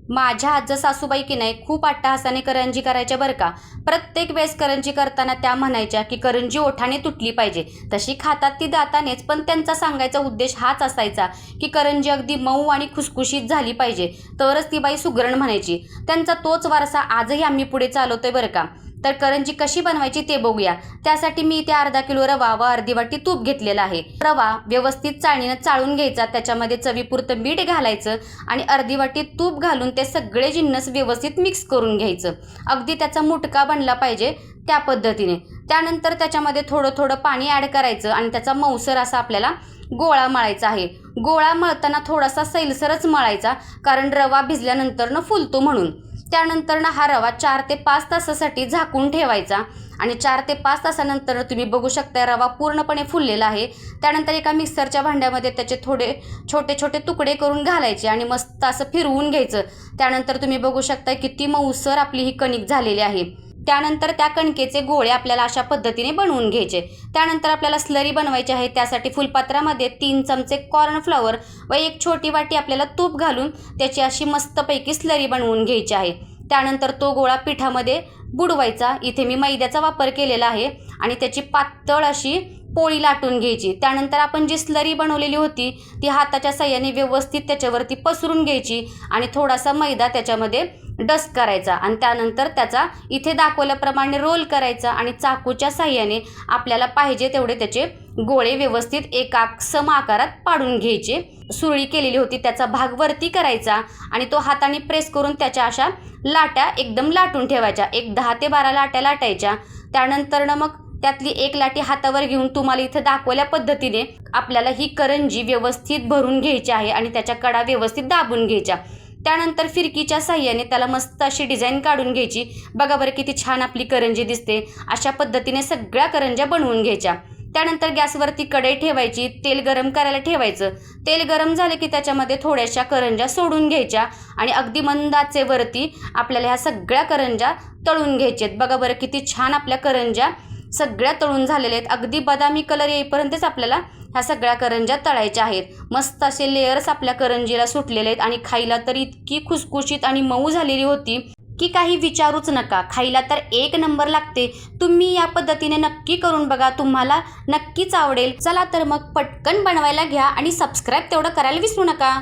माझ्या आजी सासूबाई की नाही खूप अट्टहासाने करंजी करायच्या बरं का. प्रत्येक वेळेस करंजी करताना त्या म्हणायच्या की करंजी ओठाने तुटली पाहिजे. तशी खातात ती दातानेच, पण त्यांचा सांगायचा उद्देश हाच असायचा की करंजी अगदी मऊ आणि खुसखुशीत झाली पाहिजे, तरच ती बाई सुगरण म्हणायची. त्यांचा तोच वारसा आजही आम्ही पुढे चालवतोय बरं का. तर करंजी कशी बनवायची ते बघूया. त्यासाठी मी इथे अर्धा किलो रवा व अर्धी वाटी तूप घेतलेला आहे. रवा व्यवस्थित चाळणीनं चाळून घ्यायचा, त्याच्यामध्ये चवीपुरतं मीठ घालायचं आणि अर्धी वाटी तूप घालून ते सगळे जिन्नस व्यवस्थित मिक्स करून घ्यायचं. अगदी त्याचा मुटका बनला पाहिजे त्या पद्धतीने. त्यानंतर त्याच्यामध्ये थोडं थोडं पाणी ॲड करायचं आणि त्याचा मऊसर असा आपल्याला गोळा मळायचा आहे. गोळा मळताना थोडासा सैलसरच मळायचा, कारण रवा भिजल्यानंतर फुलतो म्हणून. त्यानंतर हा रवा 4 ते 5 तासासाठी झाकून ठेवायचा आणि 4 ते 5 तासानंतर तुम्ही बघू शकता रवा पूर्णपणे फुललेला आहे. त्यानंतर एका मिक्सरच्या भांड्यामध्ये त्याचे थोडे छोटे छोटे तुकडे करून घालायचे आणि मस्त असं फिरवून घ्यायचं. त्यानंतर तुम्ही बघू शकता किती मऊसर आपली ही कणिक झालेली आहे. त्यानंतर त्या कणकेचे गोळे आपल्याला अशा पद्धतीने बनवून घ्यायचे. त्यानंतर आपल्याला स्लरी बनवायची आहे. त्यासाठी फुलपात्रामध्ये 3 चमचे कॉर्नफ्लॉवर व 1 छोटी वाटी आपल्याला तूप घालून त्याची अशी मस्तपैकी स्लरी बनवून घ्यायची आहे. त्यानंतर तो गोळा पिठामध्ये बुडवायचा. इथे मी मैद्याचा वापर केलेला आहे आणि त्याची पातळ अशी पोळी लाटून घ्यायची. त्यानंतर आपण जी स्लरी बनवलेली होती ती हाताच्या साह्याने व्यवस्थित त्याच्यावरती पसरून घ्यायची आणि थोडासा मैदा त्याच्यामध्ये डस्ट करायचा आणि त्यानंतर त्याचा इथे दाखवल्याप्रमाणे रोल करायचा आणि चाकूच्या साह्याने आपल्याला पाहिजे तेवढे त्याचे गोळे व्यवस्थित एका सम आकारात पाडून घ्यायचे. सुरळी केलेली होती त्याचा भाग वरती करायचा आणि तो हाताने प्रेस करून त्याच्या अशा लाट्या एकदम लाटून ठेवायच्या. एक 10 ते 12 लाट्या लाटायच्या. त्यानंतर मग त्यातली एक लाटी हातावर घेऊन तुम्हाला इथं दाखवल्या पद्धतीने आपल्याला ही करंजी व्यवस्थित भरून घ्यायची आहे आणि त्याच्या कडा व्यवस्थित दाबून घ्यायच्या. त्यानंतर फिरकीच्या साह्याने त्याला मस्त अशी डिझाईन काढून घ्यायची. बघा बरं किती छान आपली करंजी दिसते. अशा पद्धतीने सगळ्या करंज्या बनवून घ्यायच्या. त्यानंतर गॅसवरती कढई ठेवायची, तेल गरम करायला ठेवायचं. तेल गरम झाले की त्याच्यामध्ये थोड्याशा करंज्या सोडून घ्यायच्या आणि अगदी मंद आचेवरती आपल्याला ह्या सगळ्या करंज्या तळून घ्यायच्यात. बघा बरं किती छान आपल्या करंज्या सगळ्या तळून झालेल्या आहेत. अगदी बदामी कलर येईपर्यंतच आपल्याला ह्या सगळ्या करंज्या तळायच्या आहेत. मस्त असे लेयर्स आपल्या करंजीला सुटलेले आहेत आणि खायला तर इतकी खुसखुशीत आणि मऊ झालेली होती की काही विचारूच नका. खायला तर एक नंबर लागते. तुम्ही या पद्धतीने नक्की करून बघा, तुम्हाला नक्कीच आवडेल. चला तर मग पटकन बनवायला घ्या आणि सबस्क्राईब तेवढं करायला विसरू नका.